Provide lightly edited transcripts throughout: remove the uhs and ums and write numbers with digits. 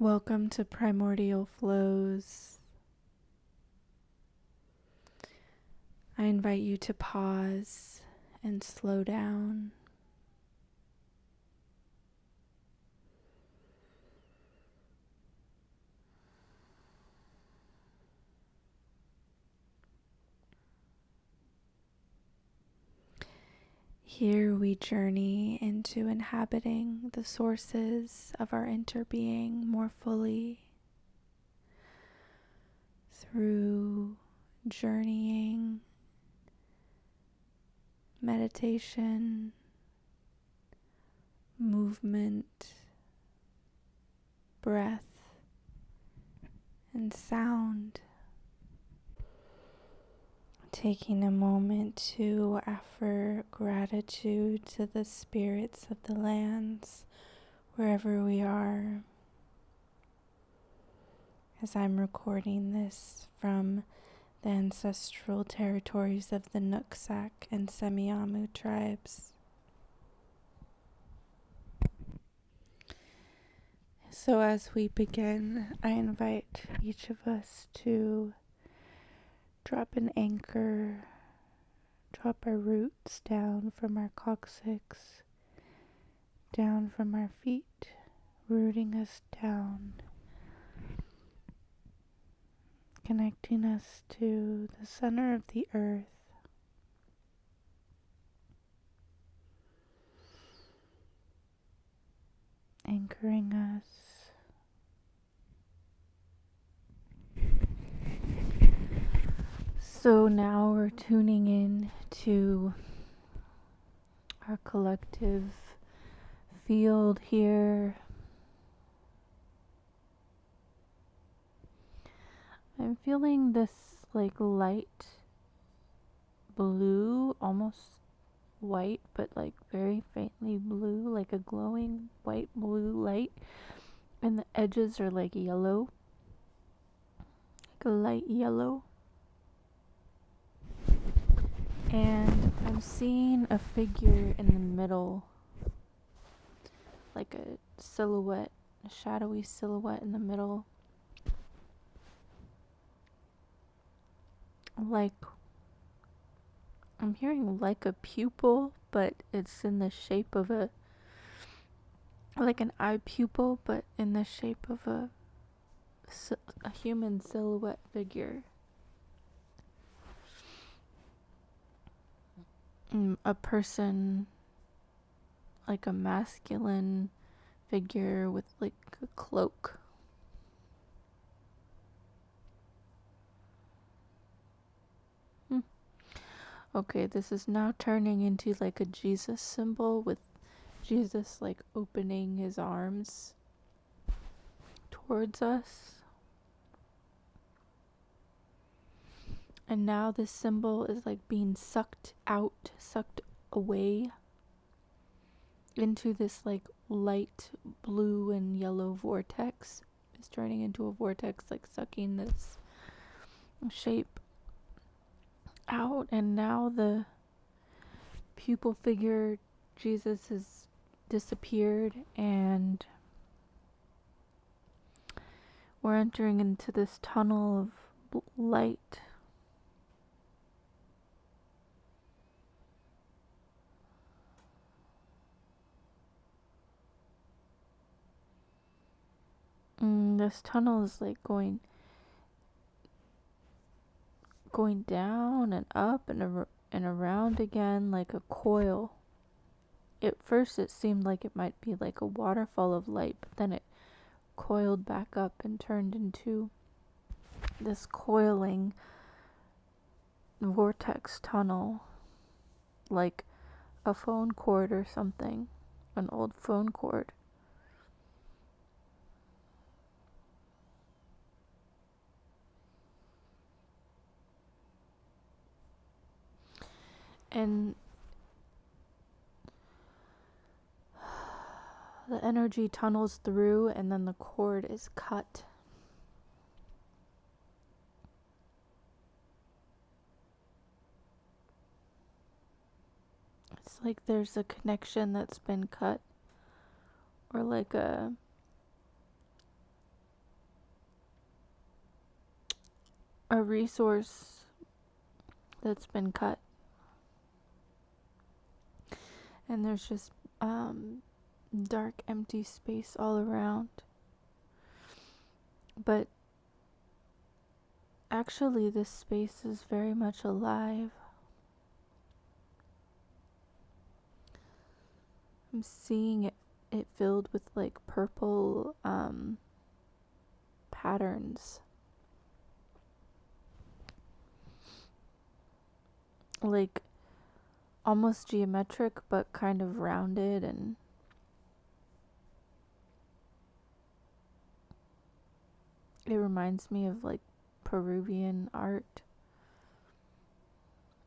Welcome to Primordial Flows. I invite you to pause and slow down. Here we journey into inhabiting the sources of our interbeing more fully through journeying, meditation, movement, breath, and sound. Taking a moment to offer gratitude to the spirits of the lands wherever we are. As I'm recording this from the ancestral territories of the Nooksack and Semiahmoo tribes. So as we begin, I invite each of us to drop an anchor, drop our roots down from our coccyx, down from our feet, rooting us down, connecting us to the center of the earth. Anchoring us. So now we're tuning in to our collective field here. I'm feeling this like light blue, almost white, but like very faintly blue, like a glowing white blue light. And the edges are like yellow, like a light yellow. And I'm seeing a figure in the middle, like a silhouette, a shadowy silhouette in the middle. Like, I'm hearing like a pupil, but it's in the shape of like an eye pupil, but in the shape of a human silhouette figure. A person, like a masculine figure with like a cloak. Okay, this is now turning into like a Jesus symbol, with Jesus like opening his arms towards us. And now this symbol is like being sucked out, sucked away into this like light blue and yellow vortex. It's turning into a vortex, like sucking this shape out. And now the pupil figure, Jesus, has disappeared, and we're entering into this tunnel of light. This tunnel is like going down and up and around again, like a coil. At first it seemed like it might be like a waterfall of light, but then it coiled back up and turned into this coiling vortex tunnel, like a phone cord or something, an old phone cord. And the energy tunnels through, and then the cord is cut. It's like there's a connection that's been cut, or like a a resource that's been cut. And there's just dark, empty space all around. But actually, this space is very much alive. I'm seeing it filled with like purple patterns. Like almost geometric, but kind of rounded, and it reminds me of like Peruvian art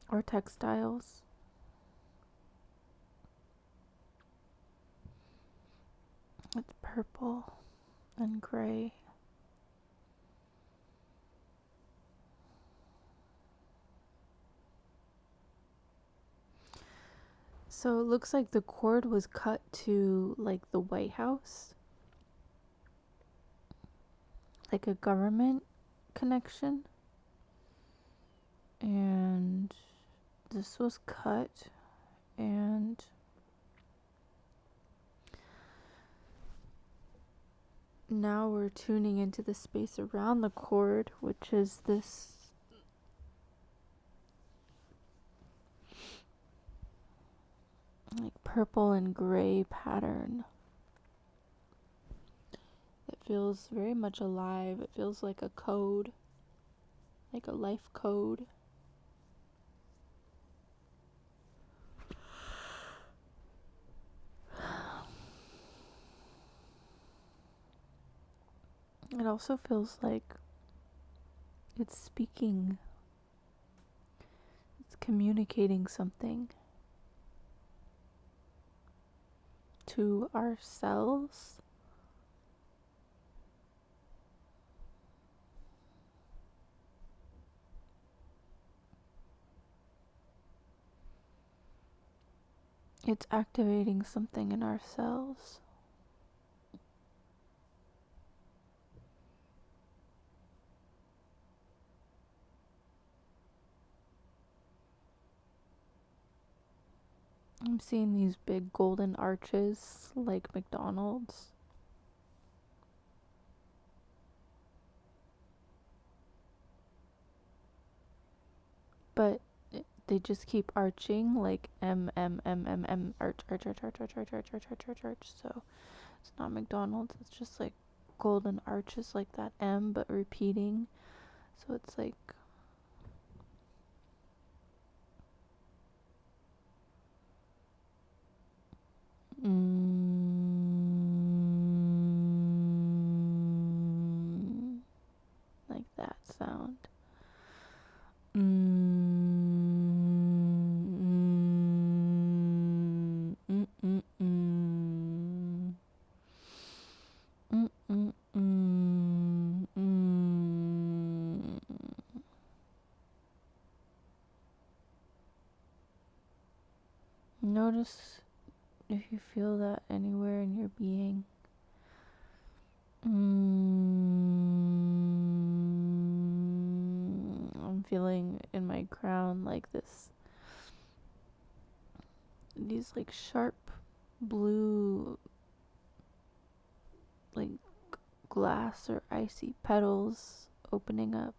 or textiles. It's purple and gray. So it looks like the cord was cut to like the White House, like a government connection. And this was cut, and now we're tuning into the space around the cord, which is this like purple and gray pattern. It feels very much alive. It feels like a code, like a life code. It also feels like it's speaking. It's communicating something to ourselves. It's activating something in ourselves. I'm seeing these big golden arches like McDonald's. But they just keep arching like M, arch, arch, arch, arch, arch, arch, arch, arch, arch, arch, arch. So it's not McDonald's, it's just like golden arches like that M, but repeating. So it's like like that sound. Notice if you feel that anywhere in your being. I'm feeling in my crown like this. These like sharp blue, like glass or icy petals opening up.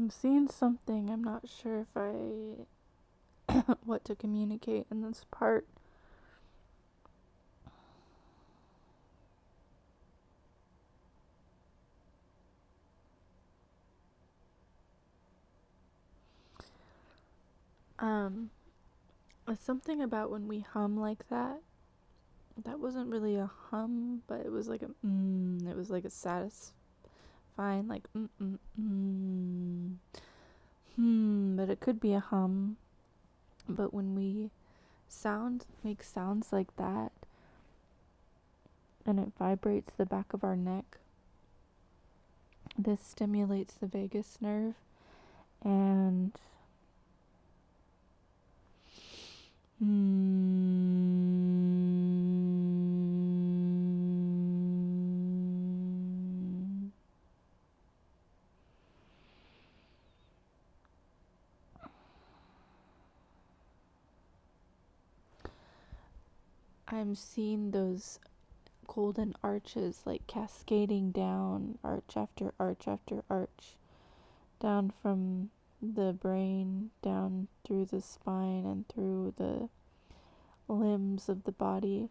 I'm seeing something. I'm not sure if I what to communicate in this part. It's something about when we hum like that. That wasn't really a hum, but it was like a it was like a satisfying fine, like but it could be a hum. But when we make sounds like that, and it vibrates the back of our neck, this stimulates the vagus nerve, and I'm seeing those golden arches like cascading down, arch after arch after arch, down from the brain, down through the spine and through the limbs of the body.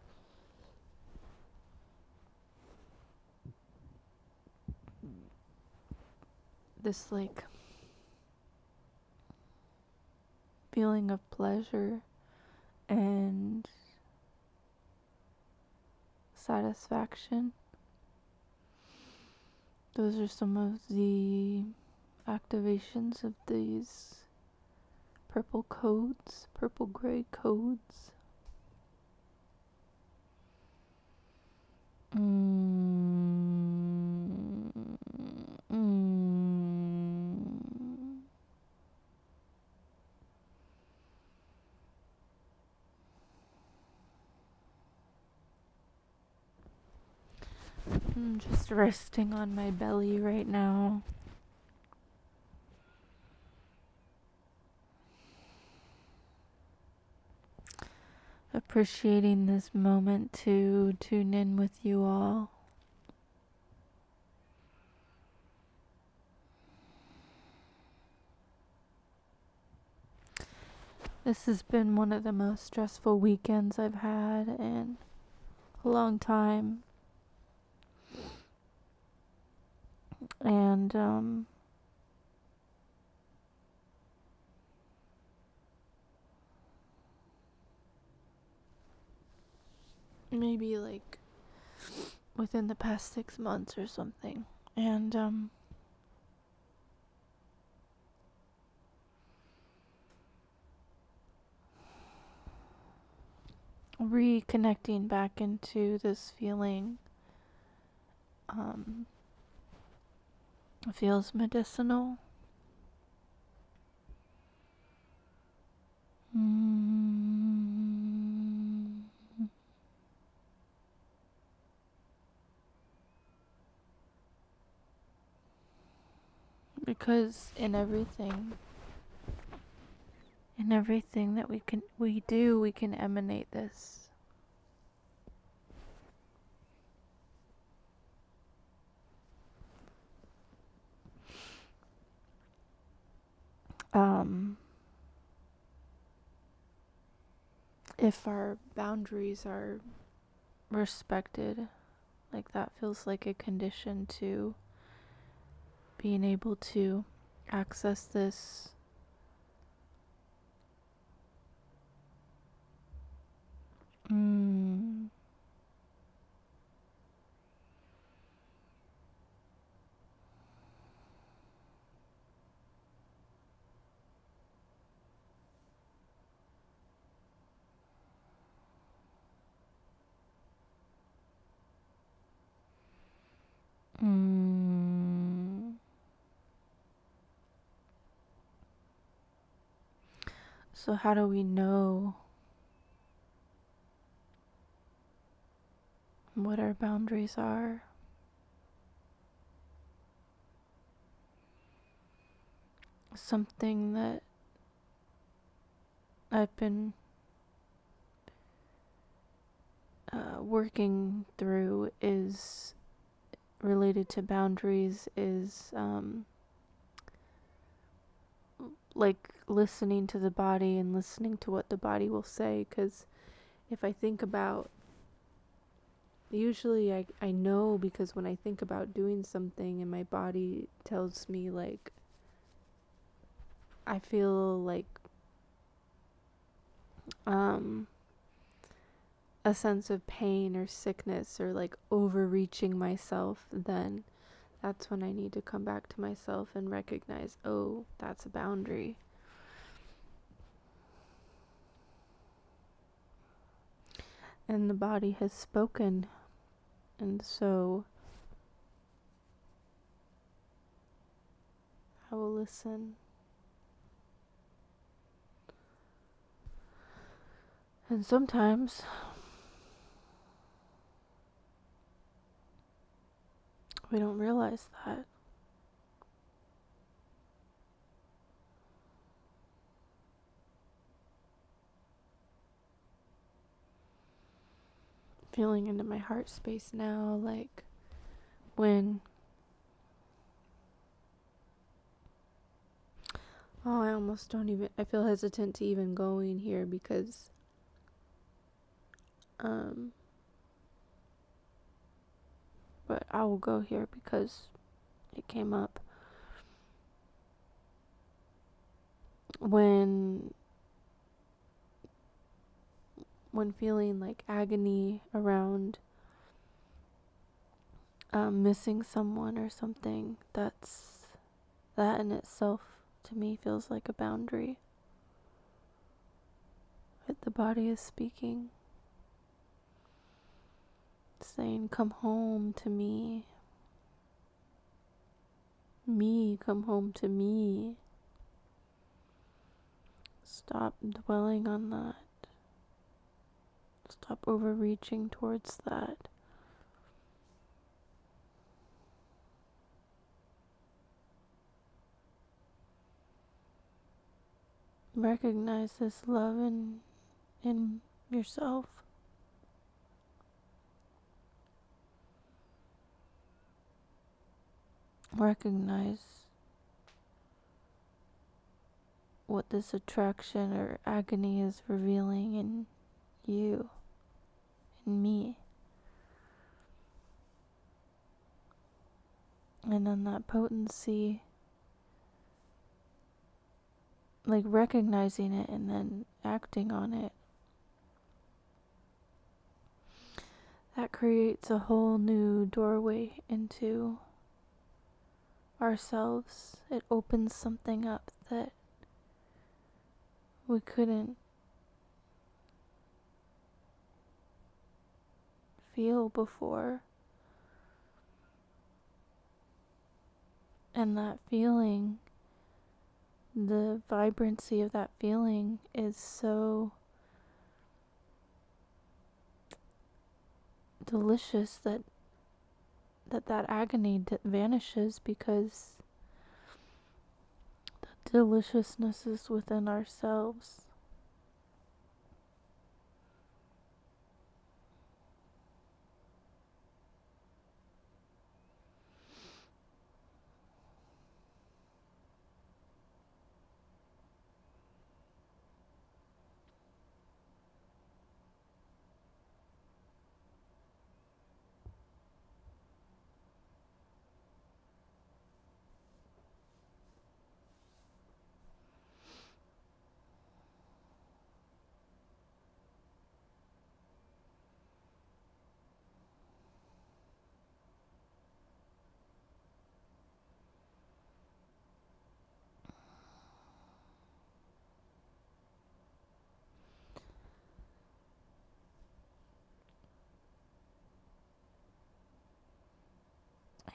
This like feeling of pleasure and satisfaction. Those are some of the activations of these purple gray codes. I'm just resting on my belly right now. Appreciating this moment to tune in with you all. This has been one of the most stressful weekends I've had in a long time. And maybe like within the past 6 months or something. And reconnecting back into this feeling feels medicinal. Because in everything that we do, we can emanate this. If our boundaries are respected, like that feels like a condition to being able to access this So how do we know what our boundaries are? Something that I've been working through is related to boundaries is like listening to the body and listening to what the body will say. Because if I think about, usually I know, because when I think about doing something and my body tells me, like, I feel like a sense of pain or sickness or like overreaching myself, then that's when I need to come back to myself and recognize, oh, that's a boundary. And the body has spoken, and so I will listen. And sometimes we don't realize that. Feeling into my heart space now, like when I almost don't even, I feel hesitant to even go in here because but I will go here because it came up. When feeling like agony around missing someone or something, that in itself to me feels like a boundary. But the body is speaking, saying, come home to me. Me, come home to me. Stop dwelling on that. Stop overreaching towards that. Recognize this love in yourself. Recognize what this attraction or agony is revealing in you, in me. And then that potency, like recognizing it and then acting on it, that creates a whole new doorway into ourselves. It opens something up that we couldn't feel before. And that feeling, the vibrancy of that feeling is so delicious that agony vanishes because the deliciousness is within ourselves.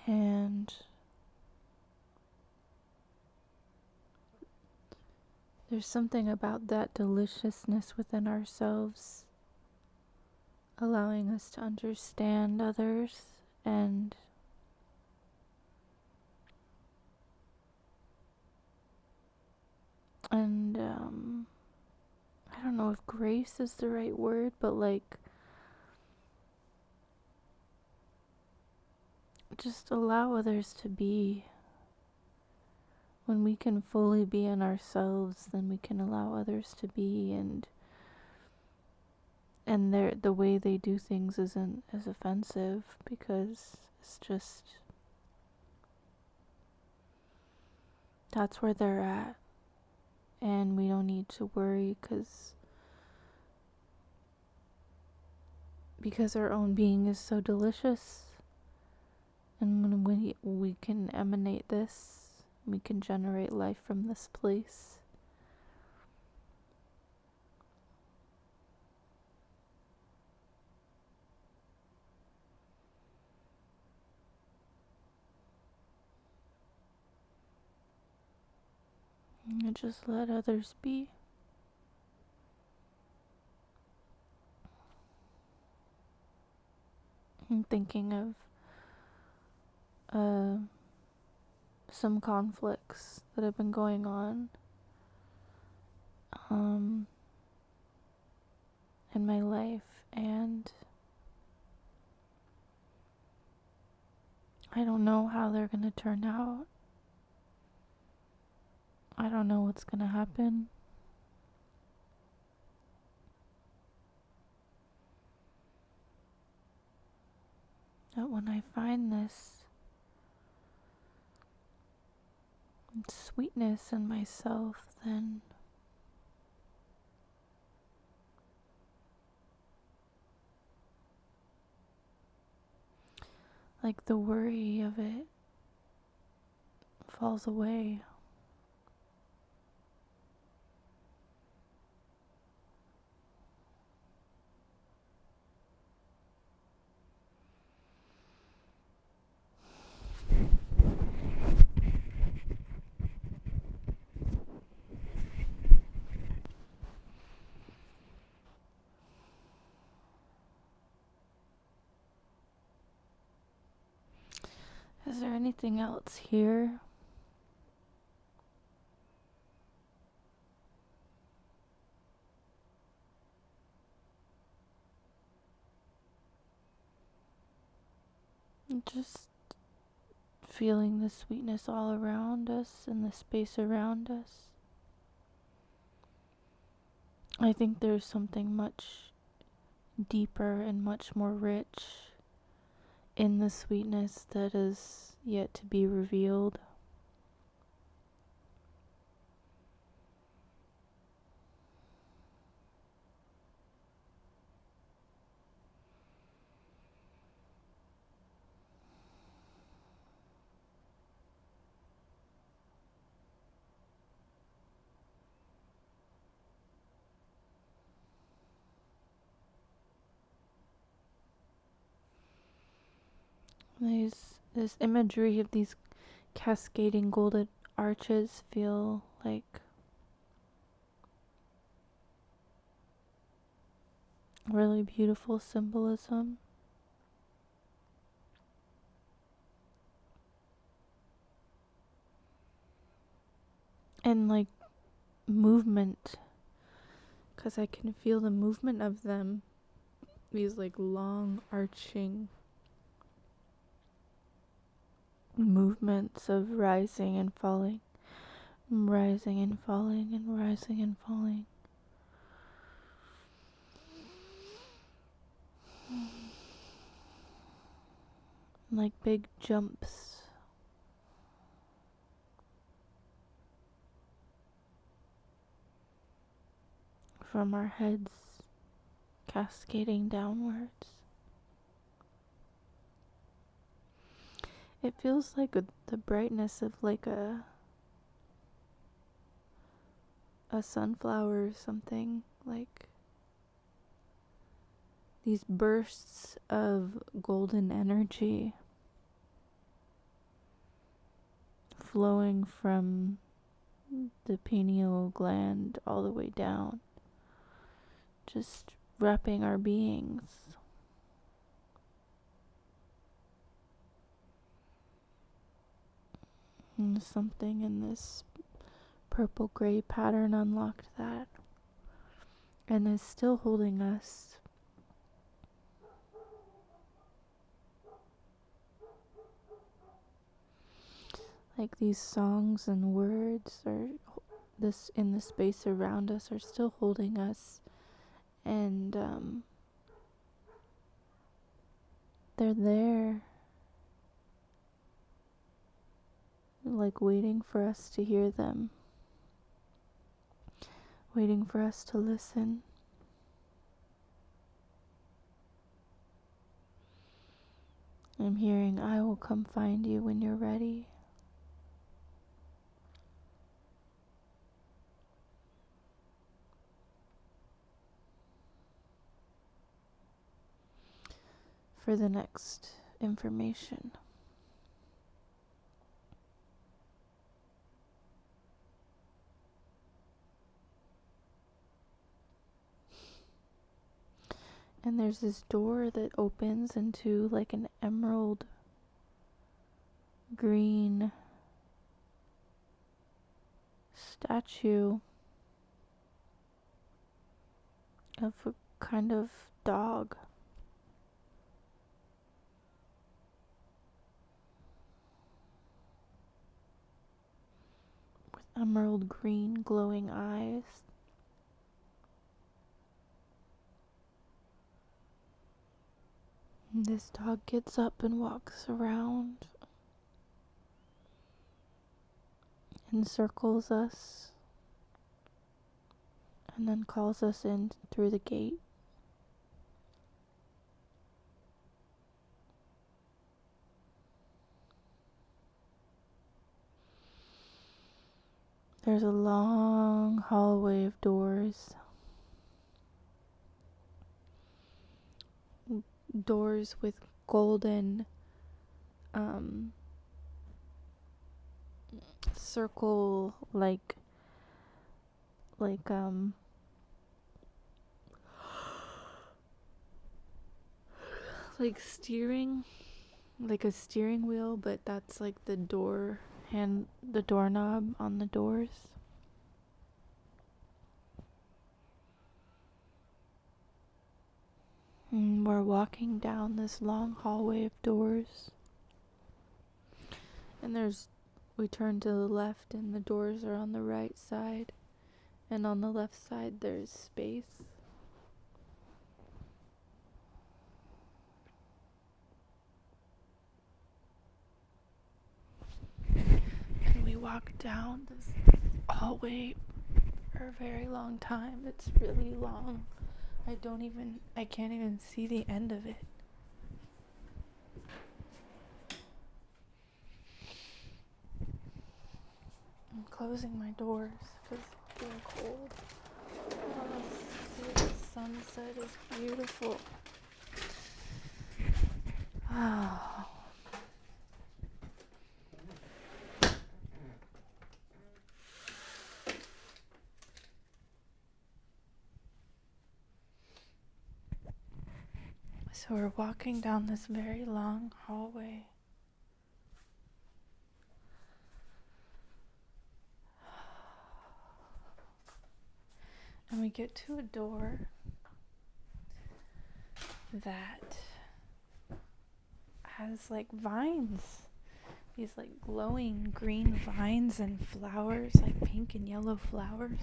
And there's something about that deliciousness within ourselves, allowing us to understand others and I don't know if grace is the right word, but like just allow others to be. When we can fully be in ourselves, then we can allow others to be, and the way they do things isn't as offensive because it's just that's where they're at, and we don't need to worry because our own being is so delicious And when we can emanate this, we can generate life from this place. And just let others be. I'm thinking of some conflicts that have been going on in my life, and I don't know how they're gonna turn out. I don't know what's gonna happen. But when I find this sweetness in myself, then like the worry of it falls away. Is there anything else here? Just feeling the sweetness all around us and the space around us. I think there's something much deeper and much more rich in the sweetness that is yet to be revealed. This imagery of these cascading golden arches feel like really beautiful symbolism. And like movement, because I can feel the movement of them. These like long arching movements of rising and falling, rising and falling, and rising and falling. Like big jumps. From our heads, cascading downwards. It feels like the brightness of like a sunflower or something, like these bursts of golden energy flowing from the pineal gland all the way down, just wrapping our beings. And something in this purple gray pattern unlocked that and is still holding us. Like these songs and words are this in the space around us are still holding us, and they're there, like waiting for us to hear them, waiting for us to listen. I'm hearing, I will come find you when you're ready. For the next information. And there's this door that opens into like an emerald green statue of a kind of dog. With emerald green glowing eyes. And this dog gets up and walks around and circles us and then calls us in through the gate. There's a long hallway of doors. Doors with golden circle like steering, like a steering wheel, but that's like the doorknob on the doors. And we're walking down this long hallway of doors. And we turn to the left and the doors are on the right side. And on the left side there's space. And we walk down this hallway for a very long time. It's really long. I can't even see the end of it. I'm closing my doors because it's getting cold. Oh, the sunset is beautiful. Oh. So we're walking down this very long hallway. And we get to a door that has like vines. These like glowing green vines and flowers, like pink and yellow flowers.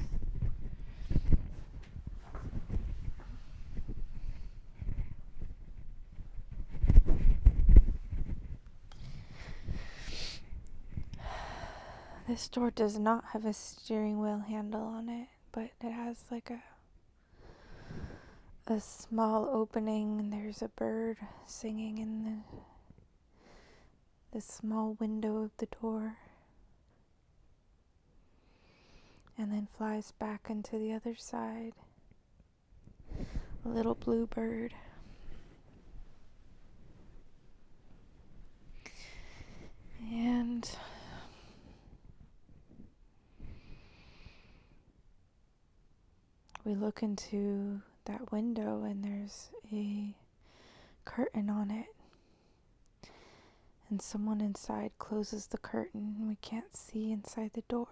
This door does not have a steering wheel handle on it, but it has like a small opening, and there's a bird singing in the small window of the door, and then flies back into the other side. A little blue bird. And we look into that window and there's a curtain on it. And someone inside closes the curtain and we can't see inside the door.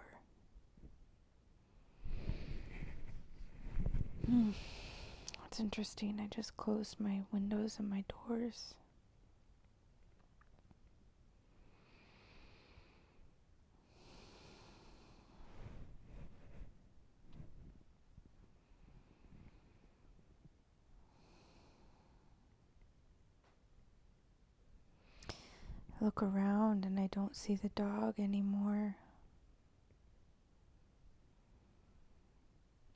That's interesting. I just closed my windows and my doors. I look around and I don't see the dog anymore.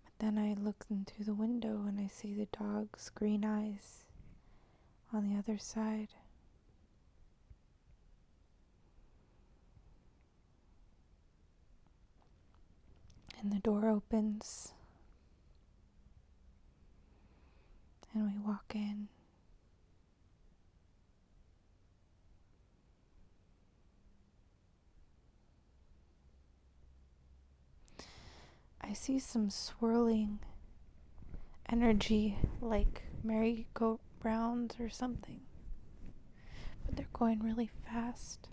But then I look into the window and I see the dog's green eyes on the other side. And the door opens, and we walk in. I see some swirling energy like merry-go-rounds or something, but they're going really fast.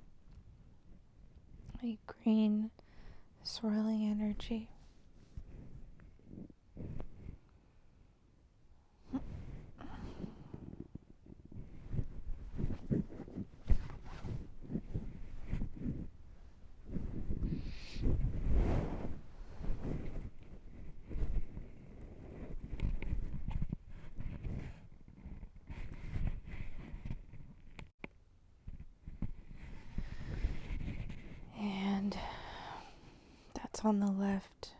Like green swirling energy. And that's on the left.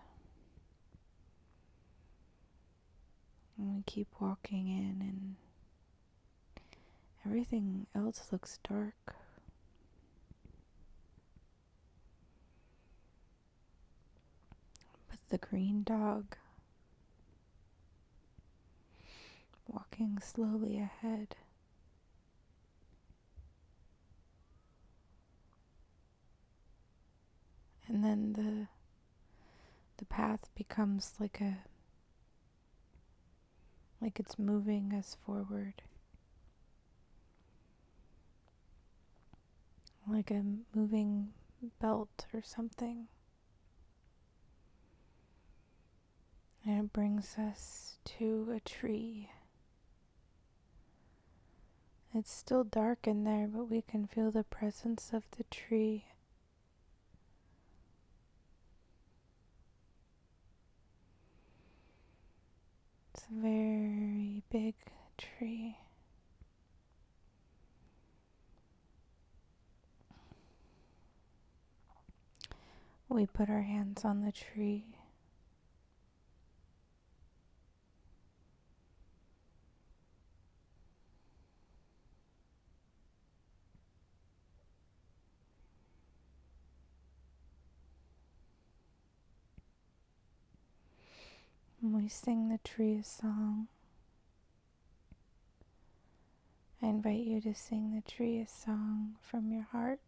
And we keep walking in, and everything else looks dark. But the green dog walking slowly ahead. And then the path becomes like it's moving us forward. Like a moving belt or something. And it brings us to a tree. It's still dark in there, but we can feel the presence of the tree. It's a very big tree. We put our hands on the tree. And we sing the tree a song. I invite you to sing the tree a song from your heart.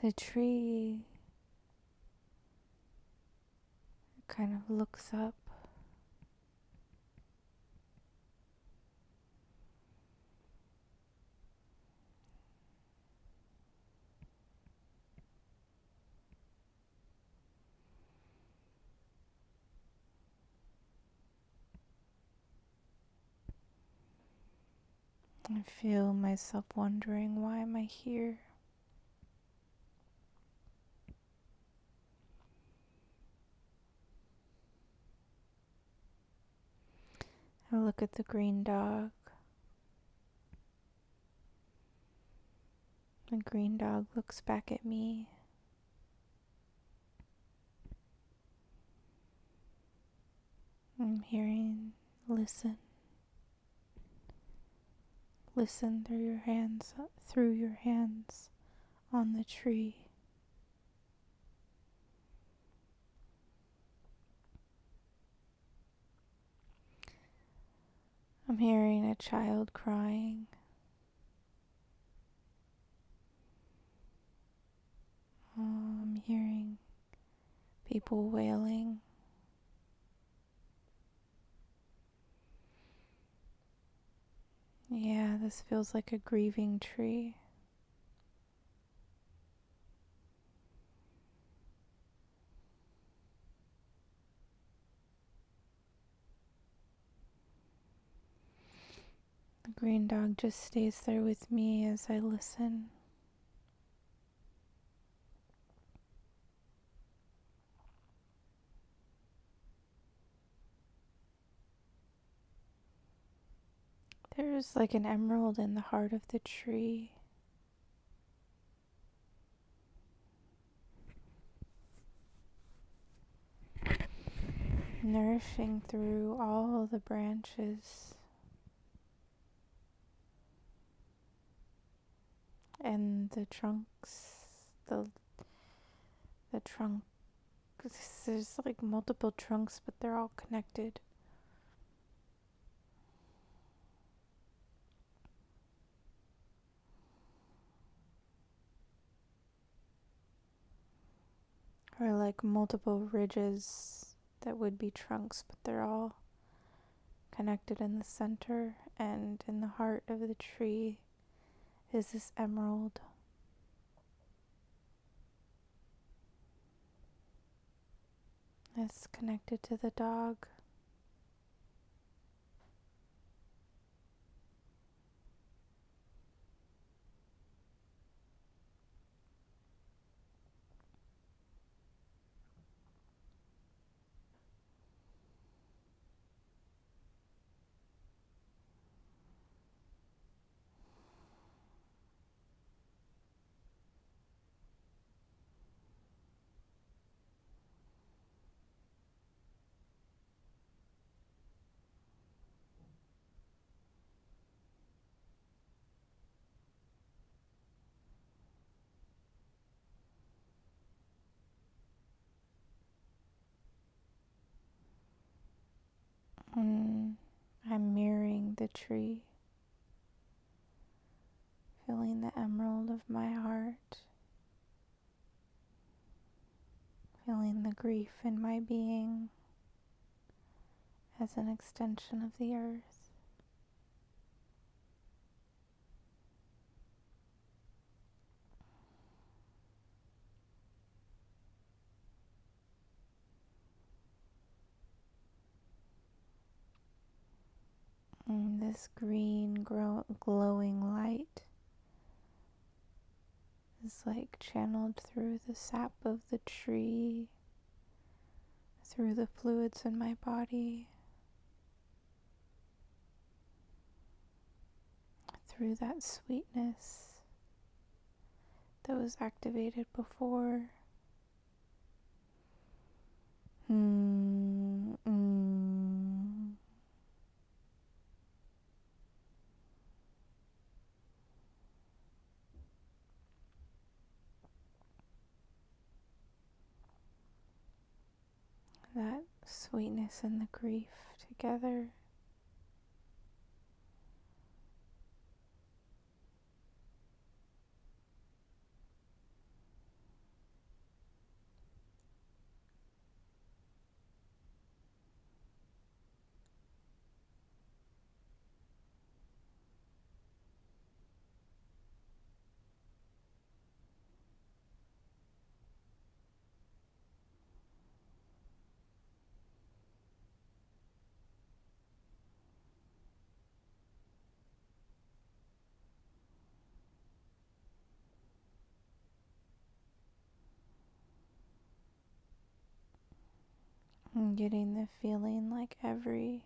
The tree kind of looks up. I feel myself wondering, why am I here? I look at the green dog. The green dog looks back at me. I'm hearing, listen. Listen through your hands on the tree. I'm hearing a child crying. I'm hearing people wailing. Yeah, this feels like a grieving tree. The green dog just stays there with me as I listen. There's like an emerald in the heart of the tree. Nourishing through all the branches and the trunks, the trunk. There's like multiple trunks, but they're all connected. Or like multiple ridges that would be trunks, but they're all connected in the center, and in the heart of the tree is this emerald. It's connected to the dog. And I'm mirroring the tree, feeling the emerald of my heart, feeling the grief in my being as an extension of the earth. And this green glowing light is like channeled through the sap of the tree, through the fluids in my body, through that sweetness that was activated before. That sweetness and the grief together. And getting the feeling like everything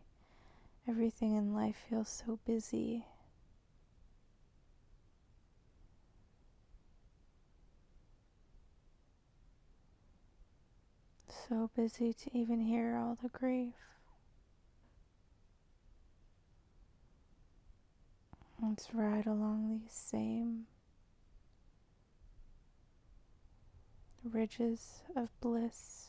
in life feels so busy. So busy to even hear all the grief. Let's ride along these same ridges of bliss.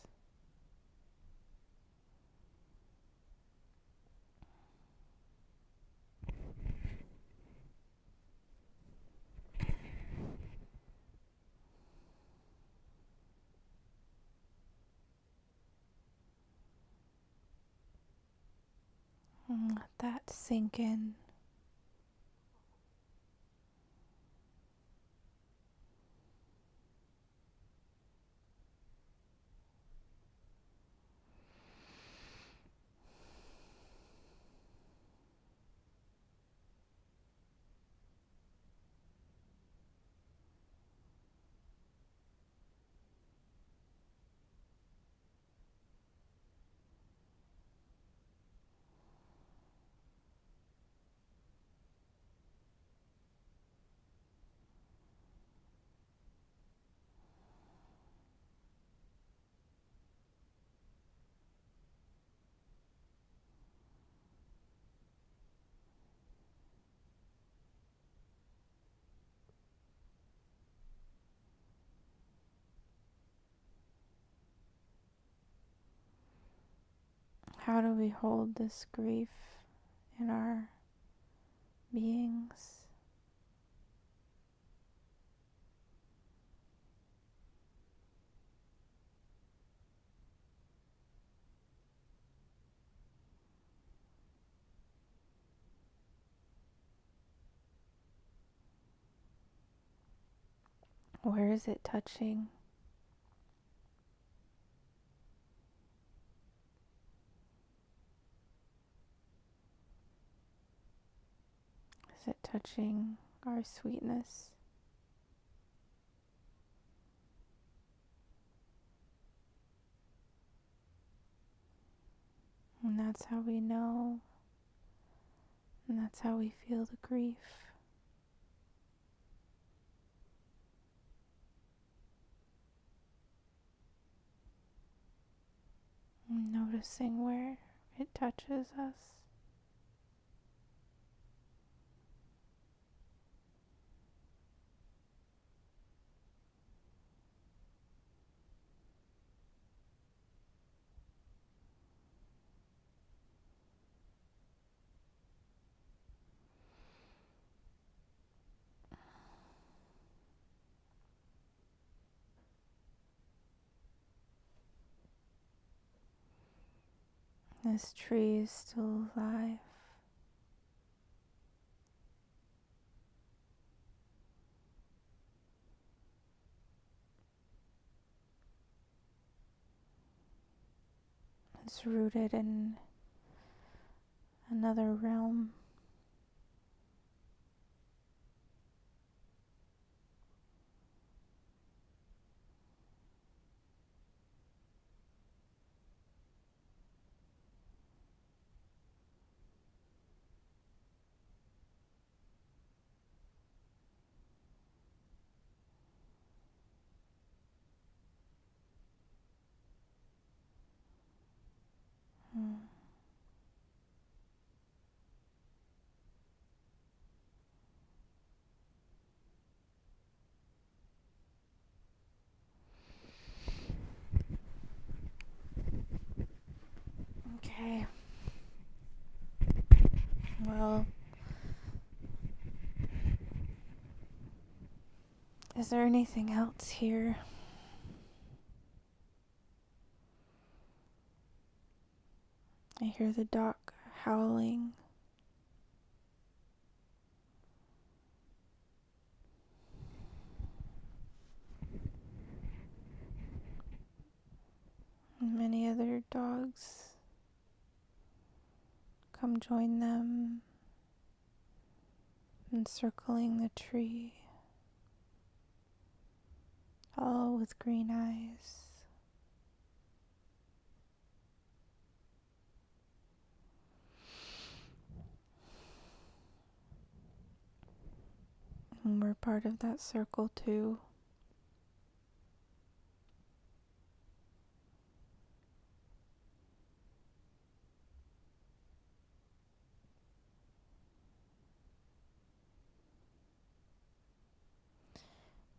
And let that sink in. how do we hold this grief in our beings? Where is it touching? Is it touching our sweetness? And that's how we know, and that's how we feel the grief. And noticing where it touches us. This tree is still alive. It's rooted in another realm. Okay. Well, is there anything else here? I hear the dog howling. And many other dogs come join them, encircling the tree, all with green eyes. And we're part of that circle too.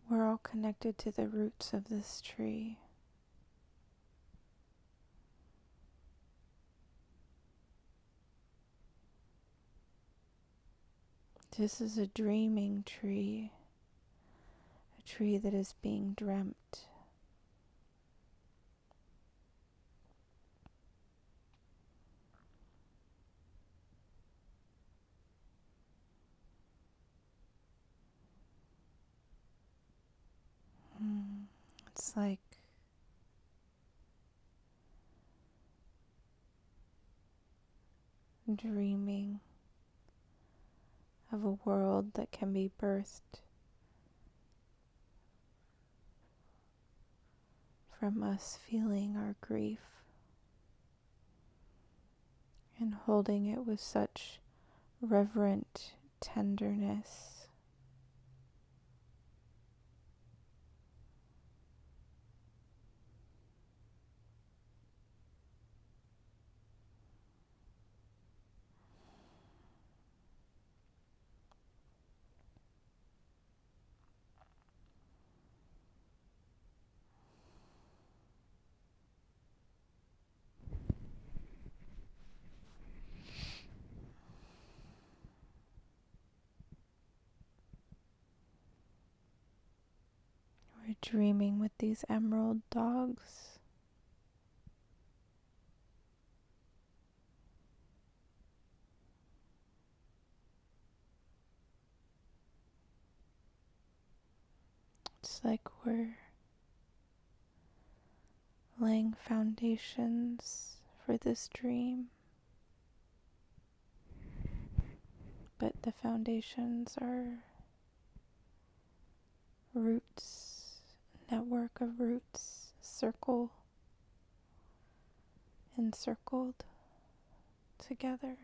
We're all connected to the roots of this tree. This is a dreaming tree, a tree that is being dreamt. It's like dreaming of a world that can be birthed from us feeling our grief and holding it with such reverent tenderness. dreaming with these emerald dogs. It's like we're laying foundations for this dream, but the foundations are roots, network of roots, circle, encircled together.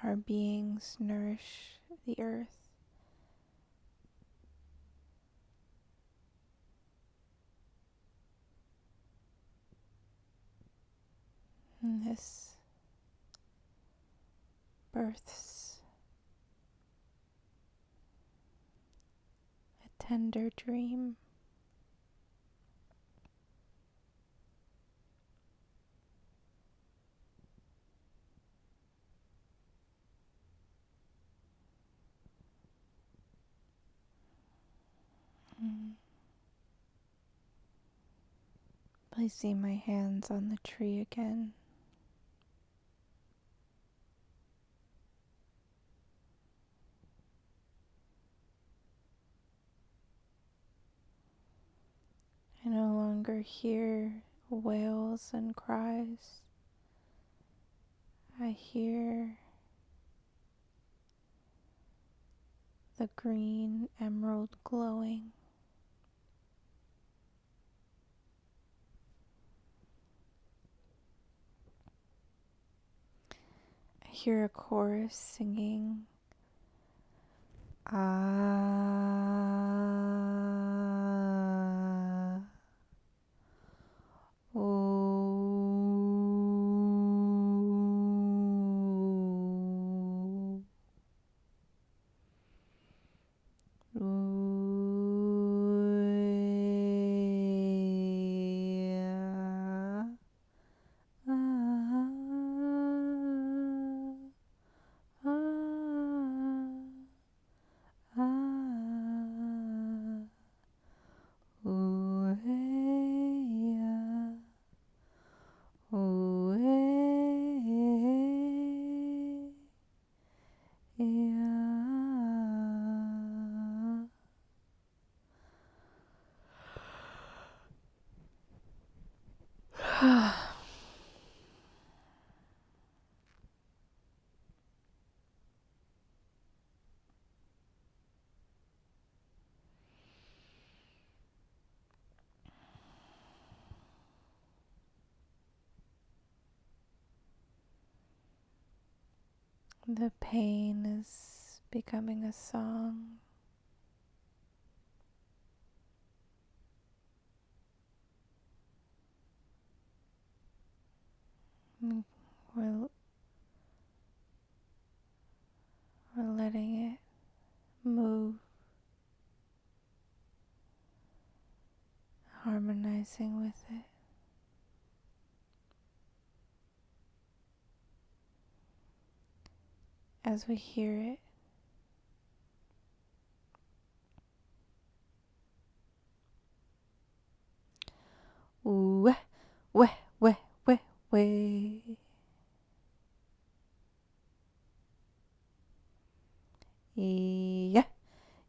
Our beings nourish the earth. And this births a tender dream. Placing my hands on the tree again. I no longer hear wails and cries. I hear the green emerald glowing. I hear a chorus singing, ah, oh, yeah, ah, ah, ooh, hey, ooh, hey, yeah. The pain is becoming a song. We're, we're letting it move, harmonizing with it. As we hear it, ooh, weh, weh, weh, weh. Yeah,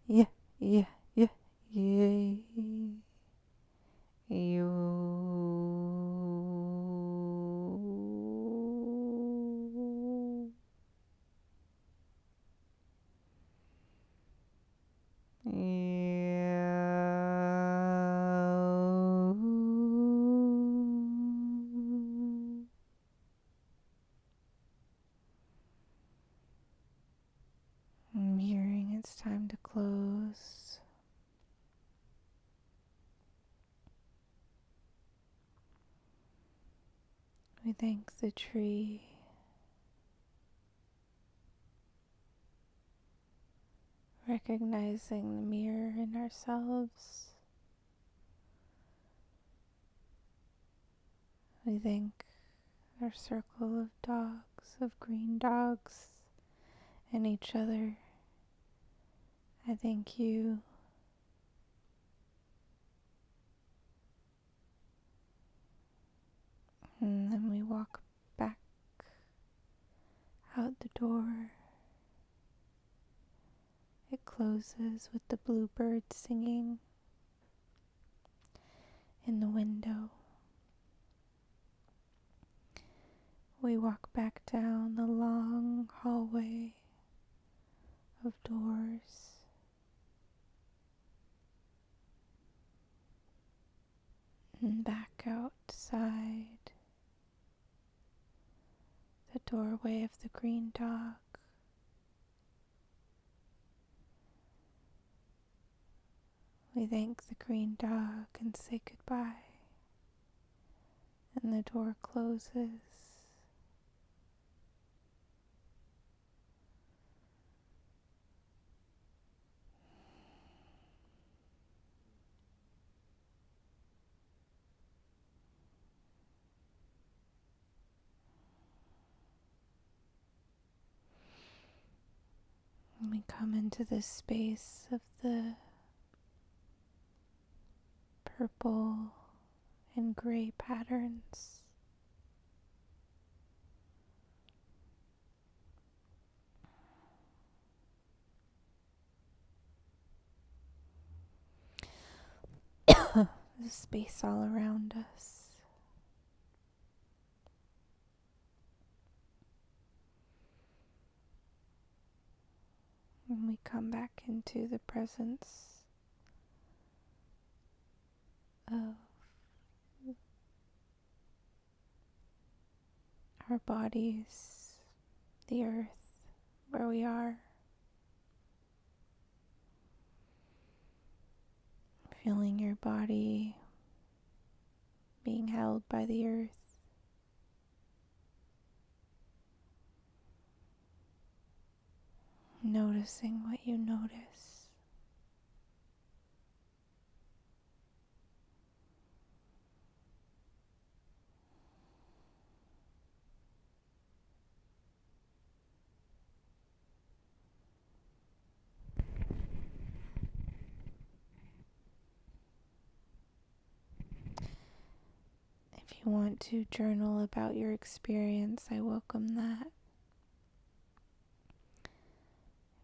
yeah, yeah, yeah, yeah. You. I'm hearing it's time to close. We thank the tree, recognizing the mirror in ourselves. We thank our circle of dogs, of green dogs, and each other. I thank you. And then we walk back out the door. It closes with the bluebird singing in the window. We walk back down the long hallway of doors. And back outside the doorway of the green dog. We thank the green dog and say goodbye. And the door closes. And we come into this space of the purple and gray patterns. The space all around us. And we come back into the presence of our bodies, the earth, where we are. Feeling your body being held by the earth. Noticing what you notice. If you want to journal about your experience, I welcome that.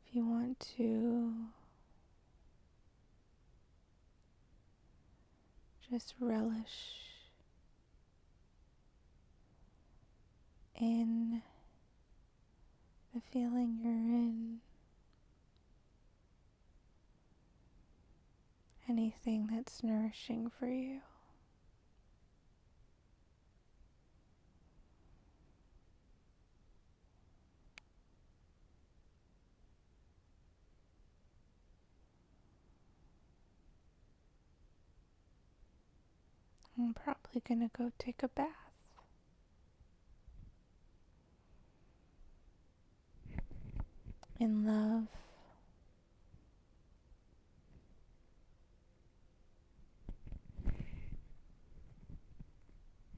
If you want to just relish in the feeling you're in, anything that's nourishing for you. I'm probably gonna go take a bath. In love.